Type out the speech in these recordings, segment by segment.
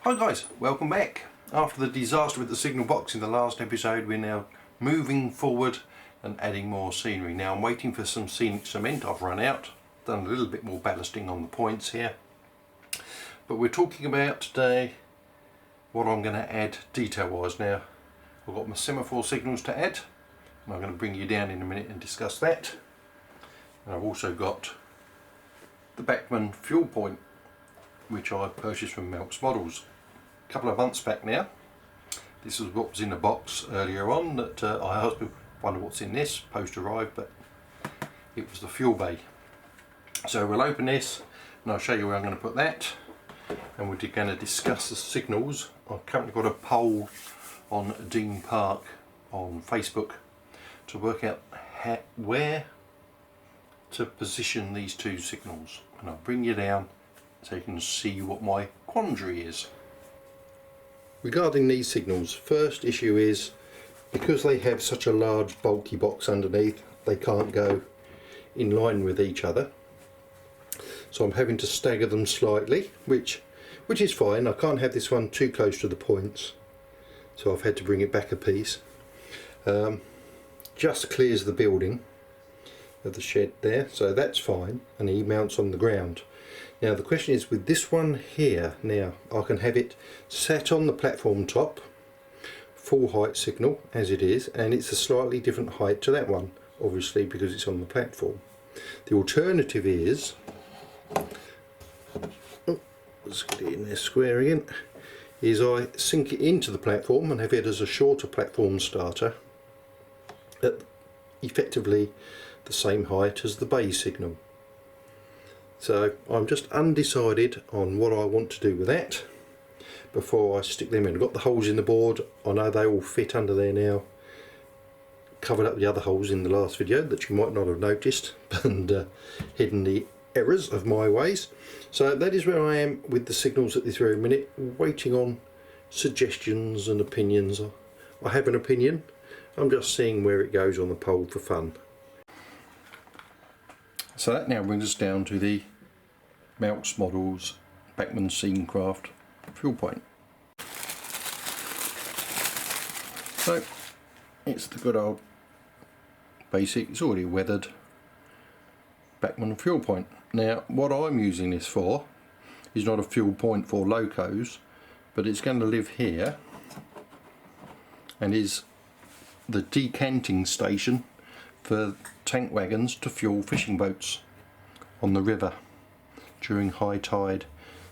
Hi guys, welcome back. After the disaster with the signal box in the last episode, we're now moving forward and adding more scenery. Now I'm waiting for some scenic cement. I've run out, done a little bit more ballasting on the points here. But we're talking about today what I'm going to add detail wise. Now I've got my semaphore signals to add, and I'm going to bring you down in a minute and discuss that. And I've also got the Bachmann fuel point, which I purchased from Melks Models a couple of months back now. This is what was in the box earlier on that I asked people, wonder what's in this, post arrived, but it was the fuel bay. So we'll open this and I'll show you where I'm going to put that, and we're going to discuss the signals. I've currently got a poll on Dean Park on Facebook to work out where to position these two signals, and I'll bring you down so you can see what my quandary is. Regarding these signals, first issue is because they have such a large bulky box underneath, they can't go in line with each other. So I'm having to stagger them slightly, which is fine. I can't have this one too close to the points, so I've had to bring it back a piece. Just clears the building of the shed there, so that's fine, and he mounts on the ground. Now the question is with this one here, now I can have it sat on the platform top, full height signal as it is, and it's a slightly different height to that one, obviously because it's on the platform. The alternative is, let's get it in there square again, is I sink it into the platform and have it as a shorter platform starter at effectively the same height as the bay signal. So I'm just undecided on what I want to do with that before I stick them in. I've got the holes in the board, I know they all fit under there now. Covered up the other holes in the last video that you might not have noticed, and hidden the errors of my ways. So that is where I am with the signals at this very minute, waiting on suggestions and opinions. I have an opinion, I'm just seeing where it goes on the poll for fun. So that now brings us down to the Melks Models Bachmann Scenecraft fuel point. So it's the good old basic, it's already weathered Bachmann fuel point. Now what I'm using this for is not a fuel point for locos, but it's going to live here and is the decanting station for tank wagons to fuel fishing boats on the river during high tide.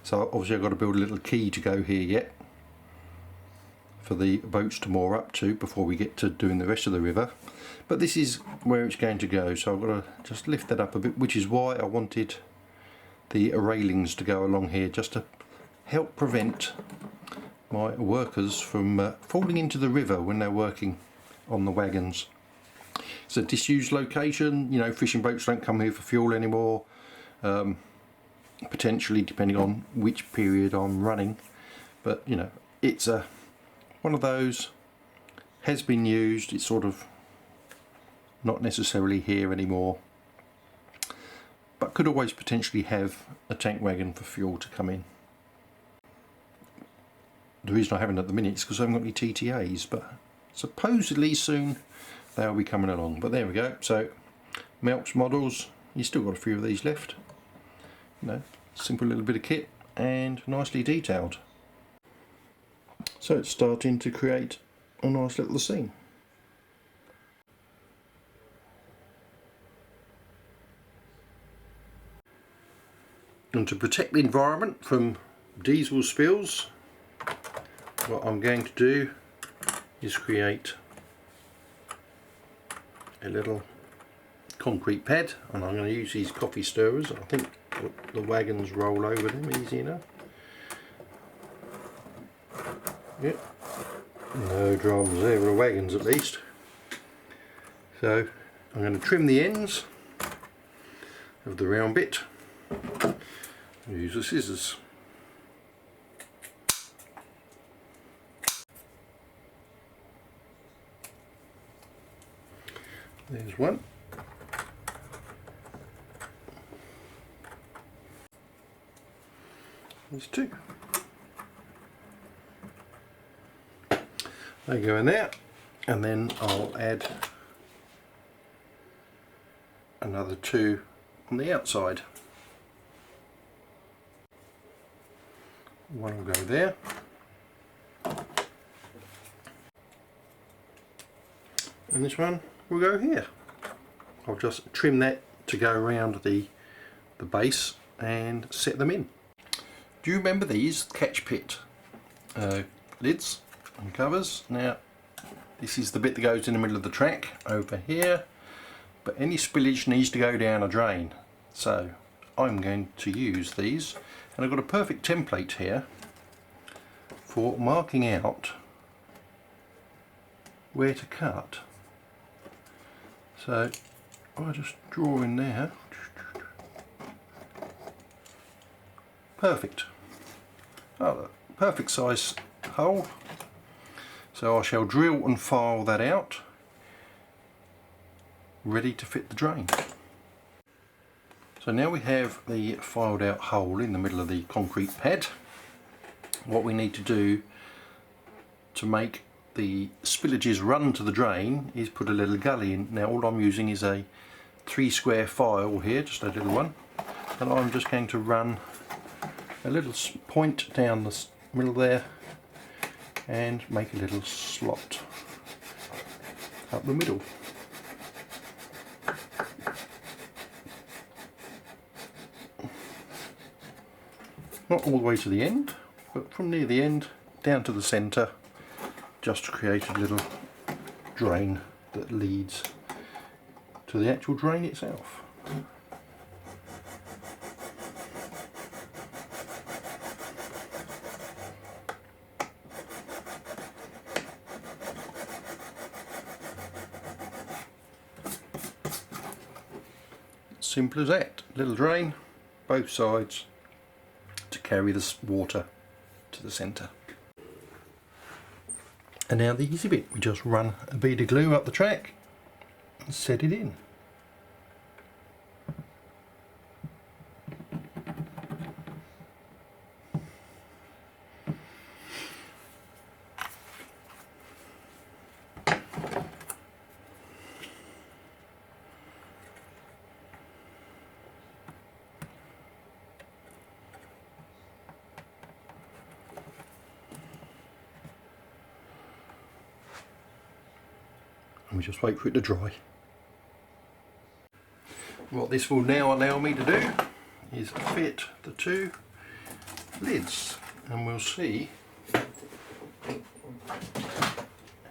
So obviously I've got to build a little quay to go here yet for the boats to moor up to before we get to doing the rest of the river, but this is where it's going to go, so I've got to just lift that up a bit, which is why I wanted the railings to go along here, just to help prevent my workers from falling into the river when they're working on the wagons. It's a disused location, you know, fishing boats don't come here for fuel anymore, potentially depending on which period I'm running, but you know, it's one of those, has been used, it's sort of not necessarily here anymore, but could always potentially have a tank wagon for fuel to come in. The reason I haven't at the minute is because I haven't got any TTAs, but supposedly soon they'll be coming along. But there we go. So Melks Models, you still got a few of these left, you know, simple little bit of kit and nicely detailed. So it's starting to create a nice little scene. And to protect the environment from diesel spills, what I'm going to do is create a little concrete pad, and I'm going to use these coffee stirrers. I think the wagons roll over them easy enough. Yep, no dramas there with the wagons at least. So I'm going to trim the ends of the round bit. Use the scissors. There's one. There's two. They go in there, and then I'll add another 2 on the outside. One will go there. And this one will go here. I'll just trim that to go around the base and set them in. Do you remember these catch pit lids and covers? Now this is the bit that goes in the middle of the track over here, but any spillage needs to go down a drain, so I'm going to use these, and I've got a perfect template here for marking out where to cut. So I just draw in there. Perfect. Oh, perfect size hole. So I shall drill and file that out, ready to fit the drain. So now we have the filed out hole in the middle of the concrete pad. What we need to do to make the spillages run to the drain is put a little gully in. Now all I'm using is a 3 square file here, just a little one, and I'm just going to run a little point down the middle there and make a little slot up the middle. Not all the way to the end, but from near the end down to the centre, just to create a little drain that leads to the actual drain itself. Simple as that. Little drain, both sides, to carry this water to the centre. And now the easy bit, we just run a bead of glue up the track and set it in. And we just wait for it to dry. What this will now allow me to do is fit the 2 lids, and we'll see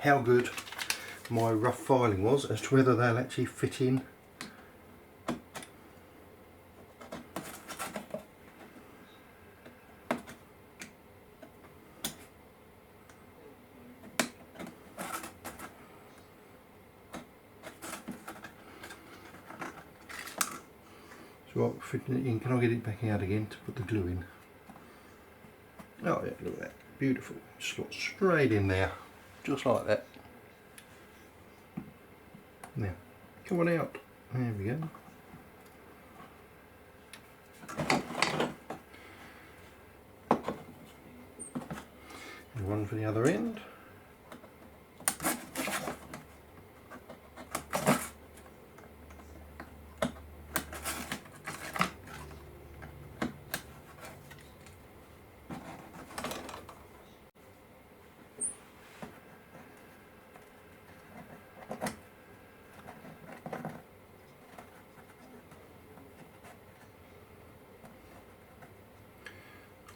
how good my rough filing was as to whether they'll actually fit in. So fitting it in, can I get it back out again to put the glue in? Oh yeah, look at that, beautiful. Slot straight in there, just like that. Now, come on out. There we go. And one for the other end.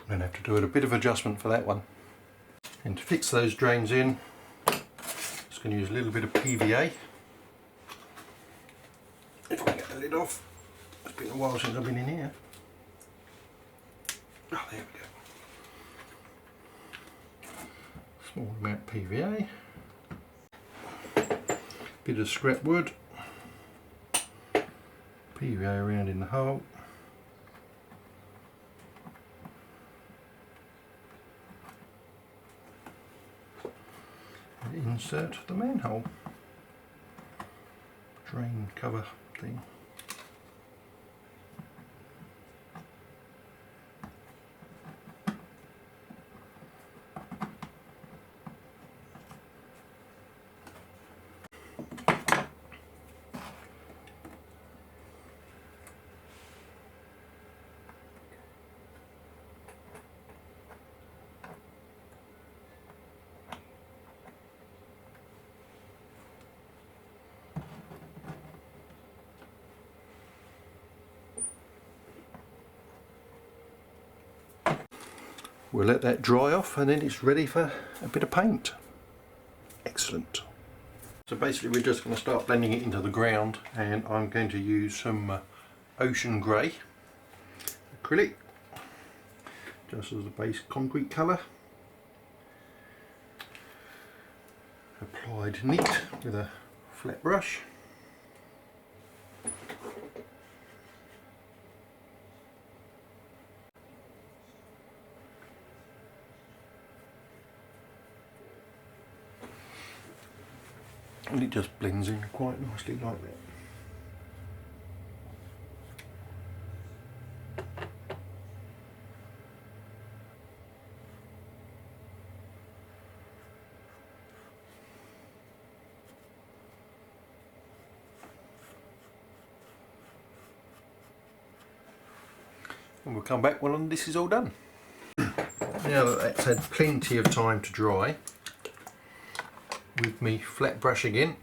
I'm going to have to do a bit of adjustment for that one. And to fix those drains in, I'm just going to use a little bit of PVA. If I can get the lid off. It's been a while since I've been in here. Oh, there we go. Small amount of PVA. Bit of scrap wood. PVA around in the hole. Insert the manhole drain cover thing. We'll let that dry off and then it's ready for a bit of paint. Excellent. So basically we're just going to start blending it into the ground, and I'm going to use some ocean grey acrylic just as a base concrete colour. Applied neat with a flat brush. And it just blends in quite nicely like that. And we'll come back when this is all done. Now that that's had plenty of time to dry, with me flat brush again,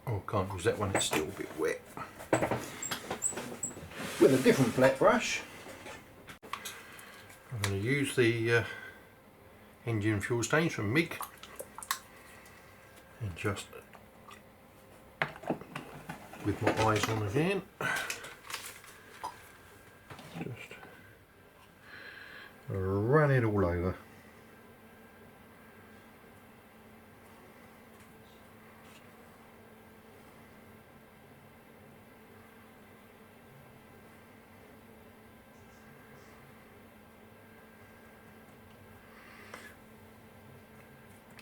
oh can't use that one, it's still a bit wet, with a different flat brush I'm going to use the engine fuel stains from MIG and just with my eyes on again just run it all over.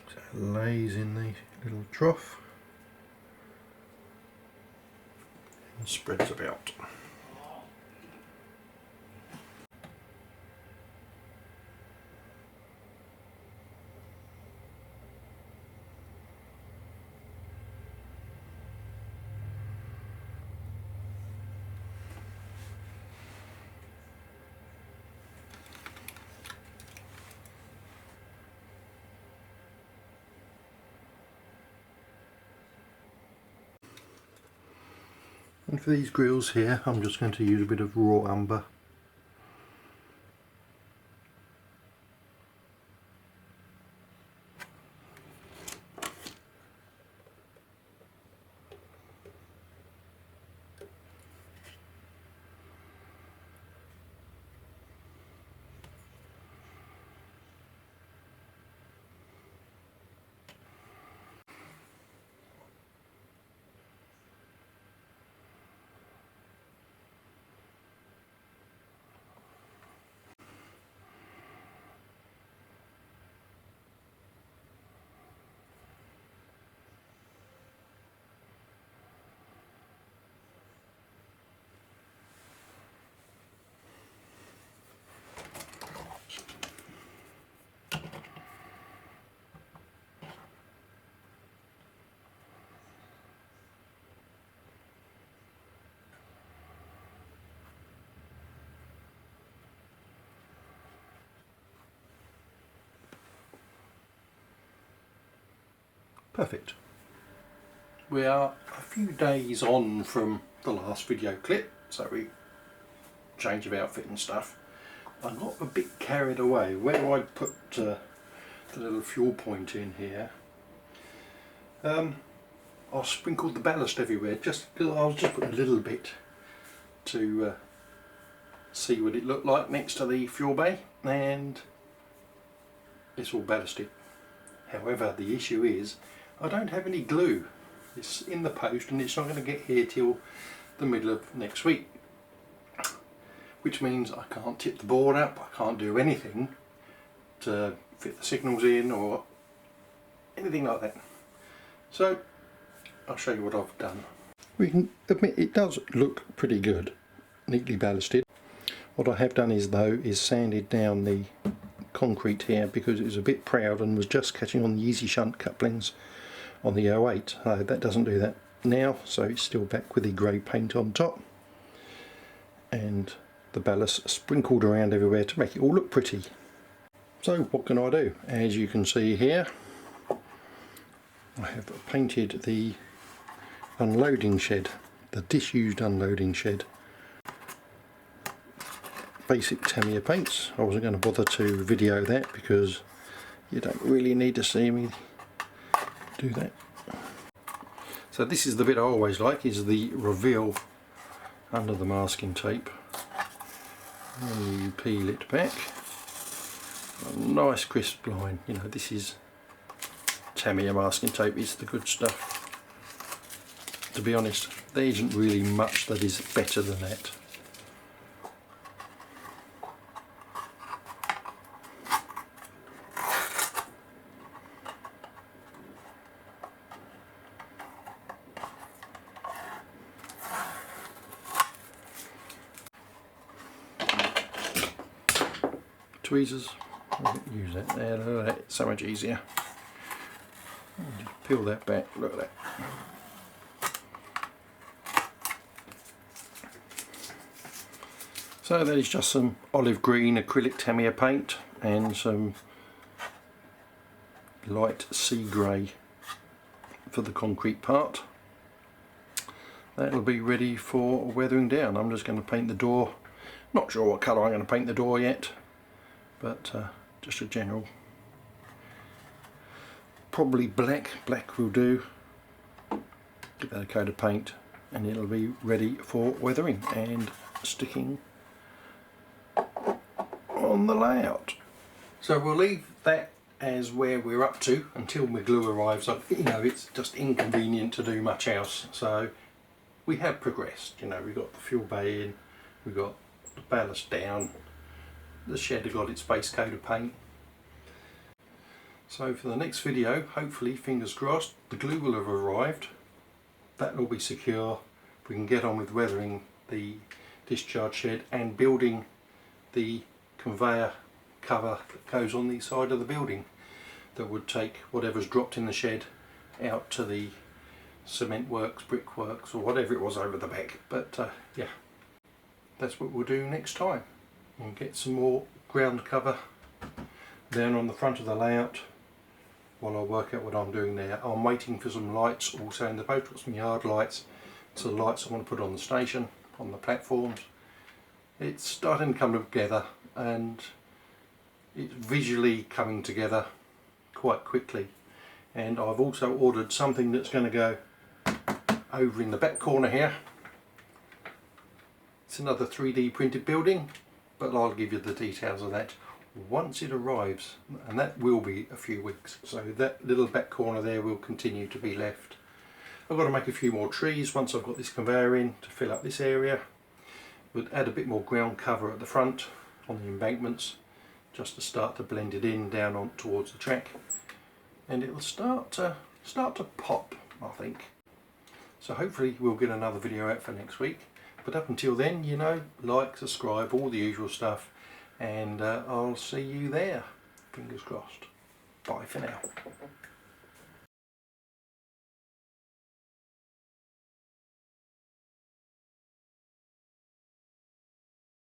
So it lays in the little trough and spreads about. And for these grills here, I'm just going to use a bit of raw umber. Perfect. We are a few days on from the last video clip, so we change of outfit and stuff. I got a bit carried away where I put the little fuel point in here. I sprinkled the ballast everywhere, just I was just putting a little bit to see what it looked like next to the fuel bay, and it's all ballasted. However, the issue is I don't have any glue. It's in the post and it's not going to get here till the middle of next week, which means I can't tip the board up, I can't do anything to fit the signals in or anything like that. So I'll show you what I've done. We can admit it does look pretty good, neatly ballasted. What I have done is sanded down the concrete here because it was a bit proud and was just catching on the easy shunt couplings on the 08. That doesn't do that now, so it's still back with the grey paint on top and the ballast sprinkled around everywhere to make it all look pretty. So what can I do? As you can see here, I have painted the unloading shed, the disused unloading shed, basic Tamiya paints. I wasn't going to bother to video that because you don't really need to see me do that. So this is the bit I always like, is the reveal under the masking tape. And you peel it back. A nice crisp line. You know, this is Tamiya masking tape, it's the good stuff. To be honest, there isn't really much that is better than that. Tweezers, use that there, look at that, it's so much easier. Just peel that back, look at that. So that is just some olive green acrylic Tamiya paint and some light sea grey for the concrete part. That'll be ready for weathering down. I'm just going to paint the door. Not sure what colour I'm going to paint the door yet, but just a general, probably black will do. Give that a coat of paint and it'll be ready for weathering and sticking on the layout. So we'll leave that as where we're up to until my glue arrives. You know, it's just inconvenient to do much else, so we have progressed. You know, we've got the fuel bay in, we've got the ballast down, the shed has got its base coat of paint. So for the next video, hopefully, fingers crossed, the glue will have arrived. That will be secure. We can get on with weathering the discharge shed and building the conveyor cover that goes on the side of the building that would take whatever's dropped in the shed out to the cement works, brick works, or whatever it was over the back. But yeah, that's what we'll do next time. We'll get some more ground cover down on the front of the layout while I work out what I'm doing there. I'm waiting for some lights also in the post. Got some yard lights, so the lights I want to put on the station, on the platforms. It's starting to come together and it's visually coming together quite quickly. And I've also ordered something that's going to go over in the back corner here. It's another 3D printed building, but I'll give you the details of that once it arrives, and that will be a few weeks. So that little back corner there will continue to be left. I've got to make a few more trees once I've got this conveyor in to fill up this area. We'll add a bit more ground cover at the front on the embankments just to start to blend it in down on towards the track, and it'll start to pop, I think. So hopefully we'll get another video out for next week, but up until then, you know, like, subscribe, all the usual stuff, and I'll see you there, fingers crossed. Bye for now.